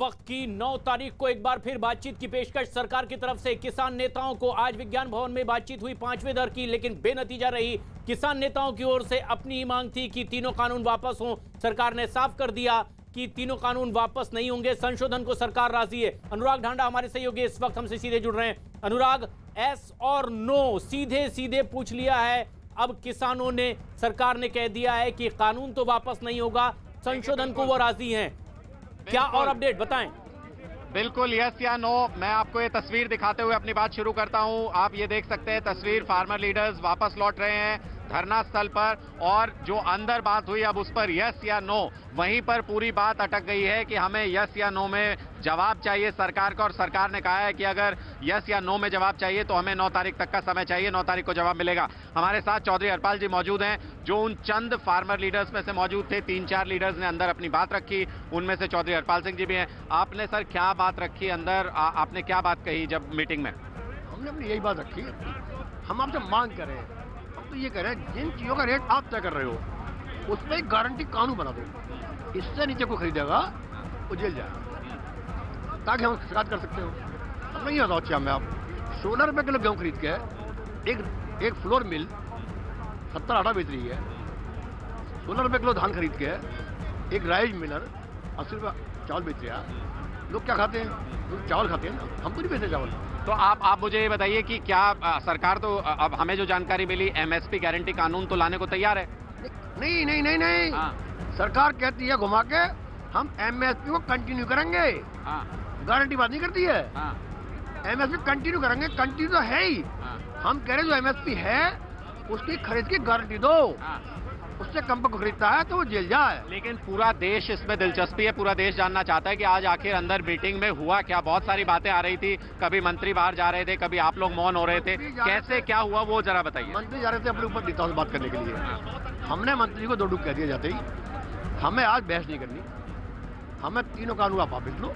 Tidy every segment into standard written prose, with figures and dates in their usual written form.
वक्त की 9 तारीख को एक बार फिर बातचीत की पेशकश सरकार की तरफ से किसान नेताओं को। आज विज्ञान भवन में बातचीत हुई 5वें दर की, लेकिन बेनतीजा रही। किसान नेताओं की ओर से अपनी ही मांग थी कि तीनों कानून वापस हों। सरकार ने साफ कर दिया कि तीनों कानून वापस नहीं होंगे। संशोधन को सरकार राजी है। अनुराग ढांडा हमारे सहयोगी इस वक्त हमसे सीधे जुड़ रहे हैं। अनुराग, एस और नो सीधे सीधे पूछ लिया है। अब किसानों ने, सरकार ने कह दिया है कि कानून तो वापस नहीं होगा, संशोधन को वो राजी हैं। क्या और अपडेट बताएं? बिल्कुल, यस या नो। मैं आपको ये तस्वीर दिखाते हुए अपनी बात शुरू करता हूं। आप ये देख सकते हैं तस्वीर, फार्मर लीडर्स वापस लौट रहे हैं धरना स्थल पर, और जो अंदर बात हुई अब उस पर यस या नो, वहीं पर पूरी बात अटक गई है कि हमें यस या नो में जवाब चाहिए सरकार का। और सरकार ने कहा है कि अगर यस या नो में जवाब चाहिए तो हमें 9 तारीख तक का समय चाहिए, 9 तारीख को जवाब मिलेगा। हमारे साथ चौधरी हरपाल जी मौजूद हैं, जो उन चंद फार्मर लीडर्स में से मौजूद थे। 3-4 लीडर्स ने अंदर अपनी बात रखी, उनमें से चौधरी हरपाल सिंह जी भी हैं। आपने सर क्या बात रखी अंदर? आपने क्या बात कही जब मीटिंग में? हमने अपनी यही बात रखी, हम आपसे मांग कर रहे हैं। हम तो ये कह रहे हैं, जिन चीज़ों का रेट आप तय कर रहे हो उसमें एक गारंटी कानून बना दो। इससे नीचे को खरीदेगा वो जेल जाएगा, ताकि हम शिकायत कर सकते हो। हम नहीं बताओ अच्छा, मैं आप 16 रुपये किलो गेहूँ खरीद के एक फ्लोर मिल 70-80 बेच रही है। 16 रुपये किलो धान खरीद के एक राइस मिलर 80 रुपये चावल बेच रहा है। लोग क्या खाते हैं? लोग चावल खाते हैं ना, हम तो नहीं बेचते चावल। तो आप मुझे ये बताइए कि क्या सरकार तो अब हमें जो जानकारी मिली, एमएसपी गारंटी कानून तो लाने को तैयार है? नहीं नहीं नहीं नहीं, सरकार कहती है घुमा के हम एमएसपी को कंटिन्यू करेंगे। गारंटी बात नहीं करती है। एमएसपी कंटिन्यू करेंगे, कंटिन्यू तो है ही। हम कह रहे जो एमएसपी है उसकी खरीद की गारंटी दो। उससे कम पर खरीदता है तो वो जेल जाए। लेकिन पूरा देश इसमें दिलचस्पी है, पूरा देश जानना चाहता है कि आज आखिर अंदर मीटिंग में हुआ क्या। बहुत सारी बातें आ रही थी, कभी मंत्री बाहर जा रहे थे, कभी आप लोग मौन हो रहे थे, कैसे क्या हुआ वो जरा बताइए। मंत्री जा रहे थे अपने ऊपर नेताओं से बात करने के लिए। हमने मंत्री को 2 डूब कह दिया जाते ही। हमें आज बहस नहीं करनी, हमें तीनों कानून आप वापिस लो।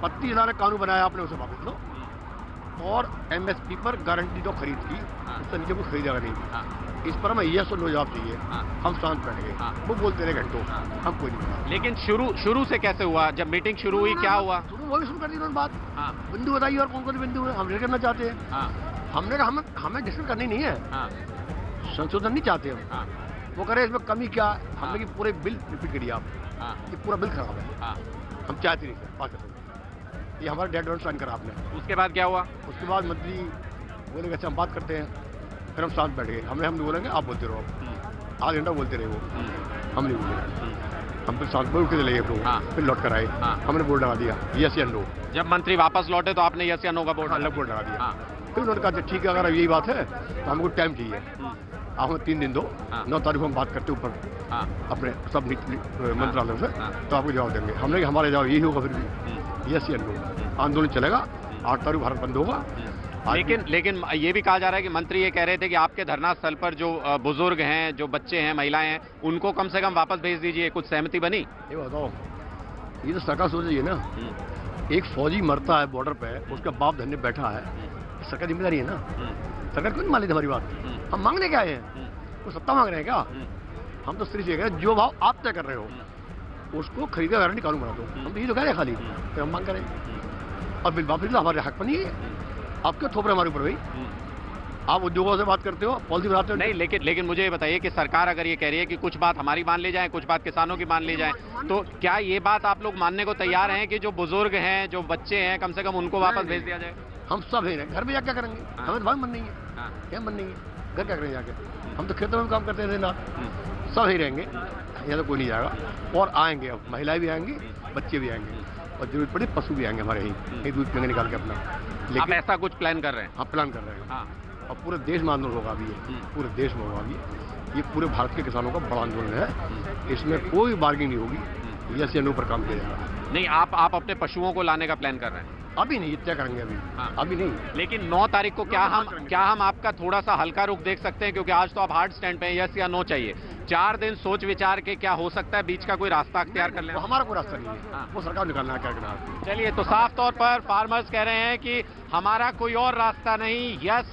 25,000 ने कानून बनाया आपने, उसे वापिस लो। और एमएसपी पर गारंटी दो खरीद की, उससे नीचे को खरीदेगा नहीं। इस पर हमें यस और नो जवाब चाहिए। हम शांत बैठ गए, वो बोलते रहे घंटों, हम कोई नहीं बोला। लेकिन शुरू से कैसे हुआ? जब मीटिंग शुरू हुई क्या हुआ? वो भी शुरू कर दी उन्होंने बात। बिंदु बताइए और कौन कौन से बिंदु है हम डिस्कस करना चाहते हैं। हमने कहा हमें डिस्कस करनी नहीं है, संशोधन नहीं चाहते हम। वो कह रहे इसमें कमी क्या? हमने कि पूरे बिल रिपीट करिए आप, ये पूरा बिल खराब है, हम चाहते नहीं सर बात कर। ये हमारा डेडलाइन साइन करा आपने। उसके बाद क्या हुआ? उसके बाद मंत्री बोले अच्छा हम बात करते हैं। फिर हम शांत बैठ गए। हम नहीं बोलेंगे, आप बोलते रहो। आधा घंटा बोलते रहे वो, हम नहीं बोले। हम फिर शांत बोल के चले गए, फिर लौट कर आए। हमने बोर्ड लगा दिया यस या नो। जब मंत्री वापस लौटे तो आपने यस या नो का बोर्ड लगा दिया। फिर उन्होंने कहा ठीक है, अगर यही बात है तो हमको टाइम चाहिए, आप हमें 3 दिन दो। 9 तारीख को हम बात करते ऊपर अपने सब मंत्रालयों से, तो आपको जवाब देंगे। हमने हमारा जवाब यही होगा, फिर भी यस या नो। आंदोलन चलेगा, 8 तारीख भारत बंद होगा। लेकिन ये भी कहा जा रहा है कि मंत्री ये कह रहे थे कि आपके धरना स्थल पर जो बुजुर्ग हैं, जो बच्चे हैं, महिलाएं हैं, उनको कम से कम वापस भेज दीजिए। कुछ सहमति बनी? ये बताओ, ये तो सरकार सोच रही है ना। एक फौजी मरता है बॉर्डर पे, उसका बाप धन्य बैठा है, सरकार जिम्मेदारी है ना। सरकार क्यों नहीं मान लेती हमारी बात? हम मांगने क्या आए हैं? कोई सत्ता मांग रहे हैं क्या? हम तो सिर्फ ये कह रहे हैं जो भाव आप तय कर रहे हो उसको खरीदे गारंटी कानून बना दो। हम तो ये तो कह रहे हैं खाली, फिर हम मांग करें। और बिल वापस लो, हमारे हक पर नहीं है। आप क्यों थोप रहे हमारे ऊपर भाई? आप उद्योगों से बात करते हो, पॉलिसी बनाते हो। नहीं, लेकिन मुझे ये बताइए कि सरकार अगर ये कह रही है कि कुछ बात हमारी मान ली जाए, कुछ बात किसानों की मान ली जाए, तो क्या ये बात आप लोग मानने को तैयार हैं कि जो बुजुर्ग हैं, जो बच्चे हैं, कम से कम उनको वापस भेज दिया जाए? हम सब है, घर में जाकर क्या करेंगे? हमें तो भाई मन नहीं है, क्या मन नहीं है, घर क्या करेंगे जाके? हम तो खेतों में काम करते हैं ना, सब ही रहेंगे, यहाँ तो कोई नहीं जाएगा। और आएंगे, अब महिलाएं भी आएंगी, बच्चे भी आएंगे, और जरूरत पड़ी पशु भी आएंगे हमारे यहीं दूध पीएंगे निकाल के अपना। आप ऐसा कुछ प्लान कर रहे हैं? हाँ, प्लान कर रहे हैं। और पूरे देश में आंदोलन होगा अभी, पूरे देश में होगा अभी। ये पूरे भारत के किसानों का बड़ा आंदोलन है, इसमें कोई बार्गेनिंग नहीं होगी, यस या नो पर काम किया जाएगा। नहीं, आप अपने पशुओं को लाने का प्लान कर रहे हैं? अभी नहीं, तय करेंगे अभी। अभी नहीं। लेकिन 9 तारीख को क्या हम आपका थोड़ा सा हल्का रुख देख सकते हैं? क्योंकि आज तो आप हार्ड स्टैंड पे हैं, यस या नो चाहिए। 4 दिन सोच विचार के क्या हो सकता है, बीच का कोई रास्ता अख्तियार कर लें? हमारा कोई रास्ता नहीं है, वो सरकार निकालना है क्या करना है। चलिए, तो साफ तौर पर फार्मर्स कह रहे हैं कि हमारा कोई और रास्ता नहीं, यस